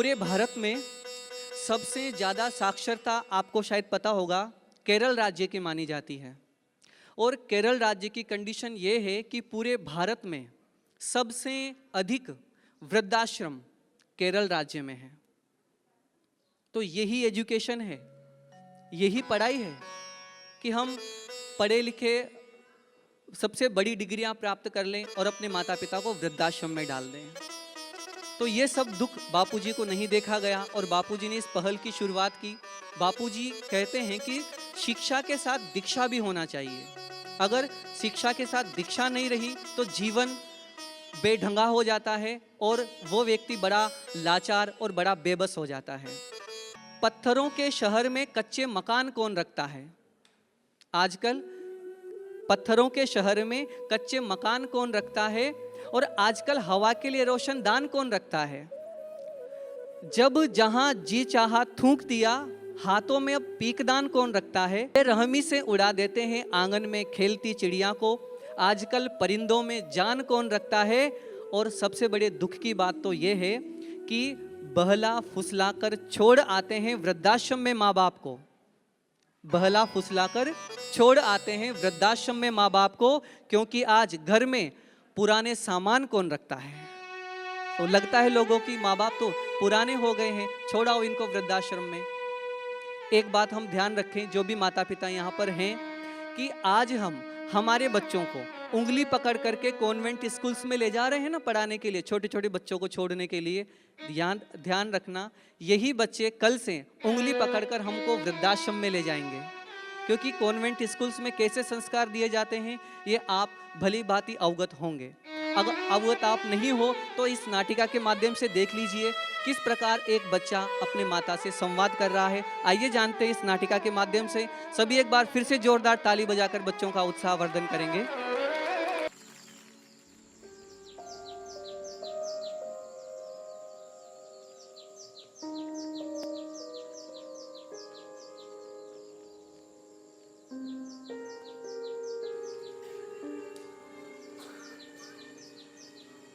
पूरे भारत में सबसे ज़्यादा साक्षरता आपको शायद पता होगा केरल राज्य की मानी जाती है। और केरल राज्य की कंडीशन ये है कि पूरे भारत में सबसे अधिक वृद्धाश्रम केरल राज्य में है। तो यही एजुकेशन है, यही पढ़ाई है कि हम पढ़े लिखे सबसे बड़ी डिग्रियां प्राप्त कर लें और अपने माता पिता को वृद्धाश्रम में डाल दें। तो ये सब दुख बापूजी को नहीं देखा गया और बापूजी ने इस पहल की शुरुआत की। बापूजी कहते हैं कि शिक्षा के साथ दीक्षा भी होना चाहिए। अगर शिक्षा के साथ दीक्षा नहीं रही तो जीवन बेढंगा हो जाता है और वो व्यक्ति बड़ा लाचार और बड़ा बेबस हो जाता है। पत्थरों के शहर में कच्चे मकान कौन रखता है? आजकल पत्थरों के शहर में कच्चे मकान कौन रखता है? और आजकल हवा के लिए रोशनदान कौन रखता है? जब जहां जी चाहा थूक दिया, हाथों में अब पीकदान कौन रखता है? रहमी से उड़ा देते हैं आंगन में खेलती चिड़िया को। आजकल परिंदों में जान कौन रखता है? और सबसे बड़े दुख की बात तो यह है कि बहला फुसलाकर छोड़ आते हैं वृद्धाश्रम में माँ बाप को। बहला फुसलाकर छोड़ आते हैं वृद्धाश्रम में माँ बाप को, क्योंकि आज घर में पुराने सामान कौन रखता है? तो लगता है लोगों की माँ बाप तो पुराने हो गए हैं, छोड़ाओ इनको वृद्धाश्रम में। एक बात हम ध्यान रखें, जो भी माता पिता यहाँ पर हैं, कि आज हम हमारे बच्चों को उंगली पकड़ करके कॉन्वेंट स्कूल्स में ले जा रहे हैं ना पढ़ाने के लिए, छोटे छोटे बच्चों को छोड़ने के लिए। ध्यान रखना, यही बच्चे कल से उंगली पकड़कर हमको वृद्धाश्रम में ले जाएंगे। क्योंकि कॉन्वेंट स्कूल्स में कैसे संस्कार दिए जाते हैं ये आप भली भांति अवगत होंगे। अगर अवगत आप नहीं हो तो इस नाटिका के माध्यम से देख लीजिए किस प्रकार एक बच्चा अपने माता से संवाद कर रहा है। आइए जानते हैं इस नाटिका के माध्यम से। सभी एक बार फिर से जोरदार ताली बजाकर बच्चों का उत्साहवर्धन करेंगे।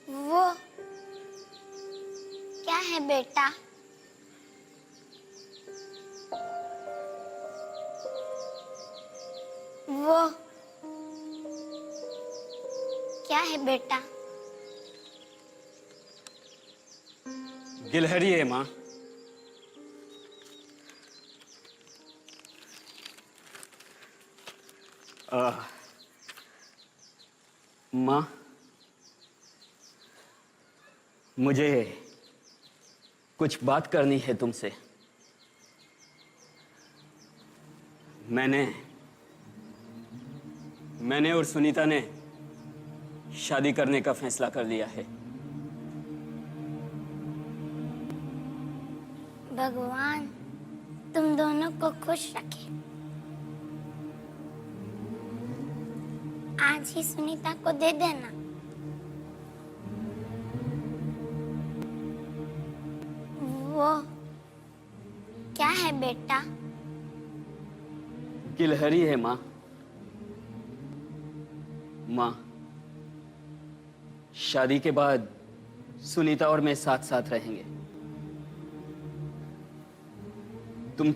वो क्या है बेटा? वो क्या है बेटा? गिलहरी है माँ। माँ, मुझे कुछ बात करनी है तुमसे। मैंने और सुनीता ने शादी करने का फैसला कर लिया है। भगवान तुम दोनों को खुश रखे। आज ही सुनीता को दे देना। वो क्या है बेटा? गिलहरी है माँ। माँ, शादी के बाद सुनीता और मैं साथ साथ रहेंगे। तुम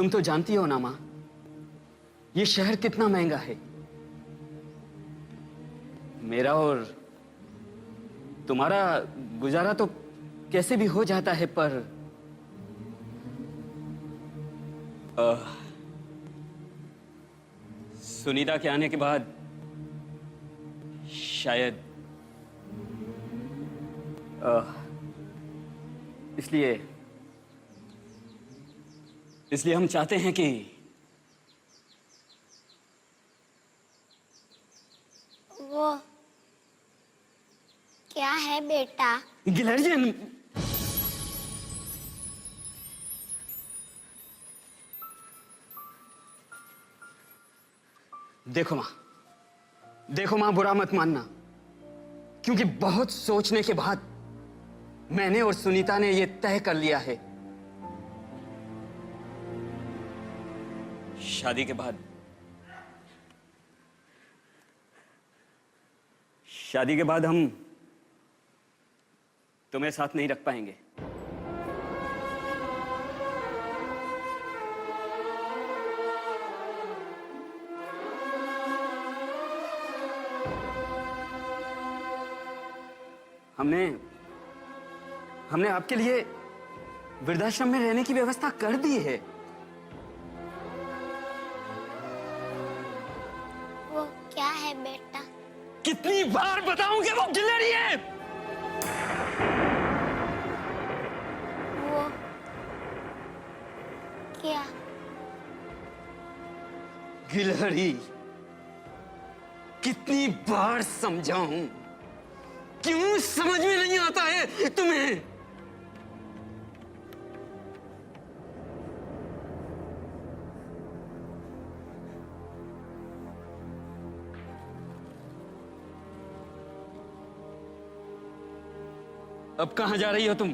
तो जानती हो ना माँ, ये शहर कितना महंगा है। मेरा और तुम्हारा गुजारा तो कैसे भी हो जाता है, पर सुनीता के आने के बाद शायद इसलिए हम चाहते हैं कि वो क्या है बेटा? गिलहरी। देखो मां, बुरा मत मानना, क्योंकि बहुत सोचने के बाद मैंने और सुनीता ने यह तय कर लिया है, शादी के बाद हम तुम्हें साथ नहीं रख पाएंगे। हमने आपके लिए वृद्धाश्रम में रहने की व्यवस्था कर दी है। वो क्या है बेटा? कितनी बार बताऊं कि वो गिलहरी है? वो क्या? गिलहरी। कितनी बार समझाऊं? क्यों समझ में नहीं आता है तुम्हें? अब कहां जा रही हो तुम?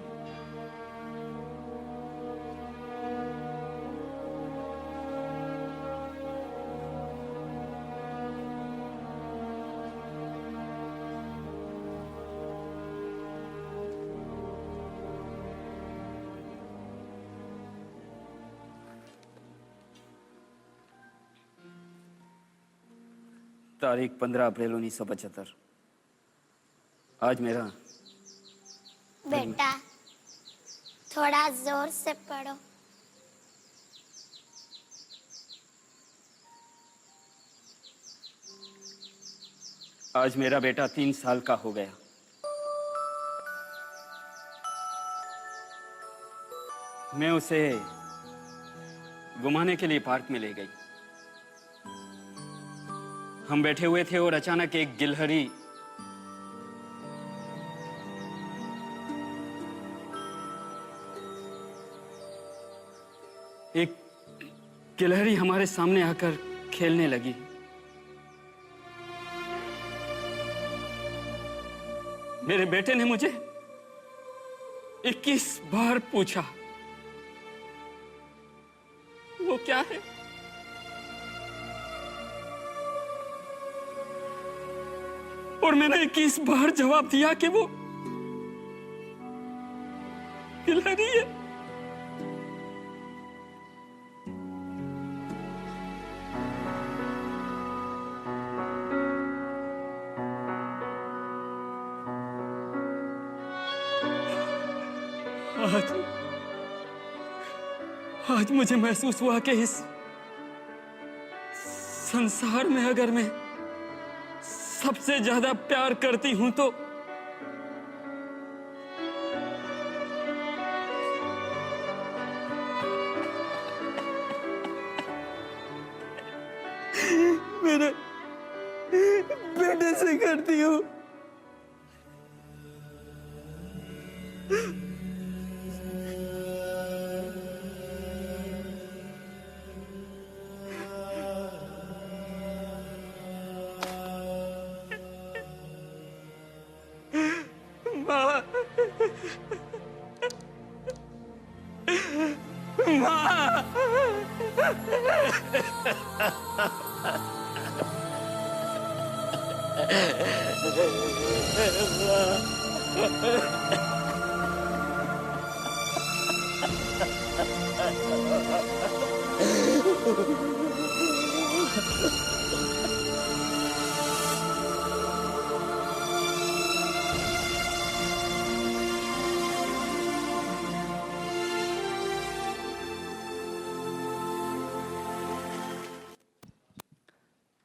तारीख 15 अप्रैल 1975। आज मेरा। बेटा थोड़ा जोर से पढ़ो। आज मेरा बेटा 3 साल का हो गया। मैं उसे घुमाने के लिए पार्क में ले गई। हम बैठे हुए थे और अचानक एक गिलहरी हमारे सामने आकर खेलने लगी। मेरे बेटे ने मुझे 21 बार पूछा, वो क्या है? और मैंने 21 बार जवाब दिया कि वो गिलहरी है। आज मुझे महसूस हुआ कि इस संसार में अगर मैं सबसे ज्यादा प्यार करती हूं तो मेरे बेटे से करती हूं।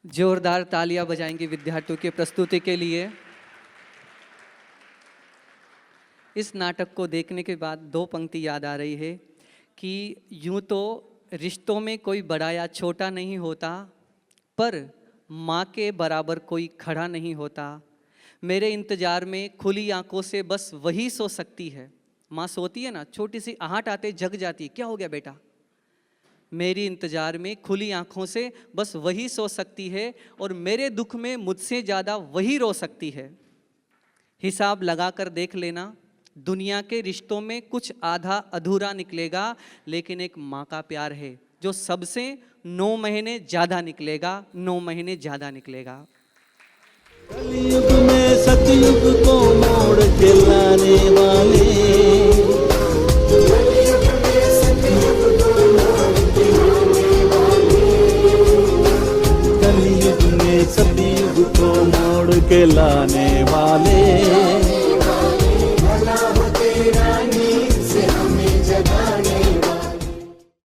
जोरदार तालियां बजाएंगे विद्यार्थियों की प्रस्तुति के लिए। इस नाटक को देखने के बाद 2 पंक्ति याद आ रही है कि यूं तो रिश्तों में कोई बड़ा या छोटा नहीं होता, पर माँ के बराबर कोई खड़ा नहीं होता। मेरे इंतजार में खुली आंखों से बस वही सो सकती है। माँ सोती है ना, छोटी सी आहट आते जग जाती है, क्या हो गया बेटा? मेरी इंतजार में खुली आंखों से बस वही सो सकती है, और मेरे दुख में मुझसे ज़्यादा वही रो सकती है। हिसाब लगाकर देख लेना, दुनिया के रिश्तों में कुछ आधा अधूरा निकलेगा, लेकिन एक माँ का प्यार है जो सबसे 9 महीने ज़्यादा निकलेगा, 9 महीने ज़्यादा निकलेगा। कलयुग में सतयुग को मोड़ के लाने वाला कलयुग में सतयुग को मोड़ के लाने वाले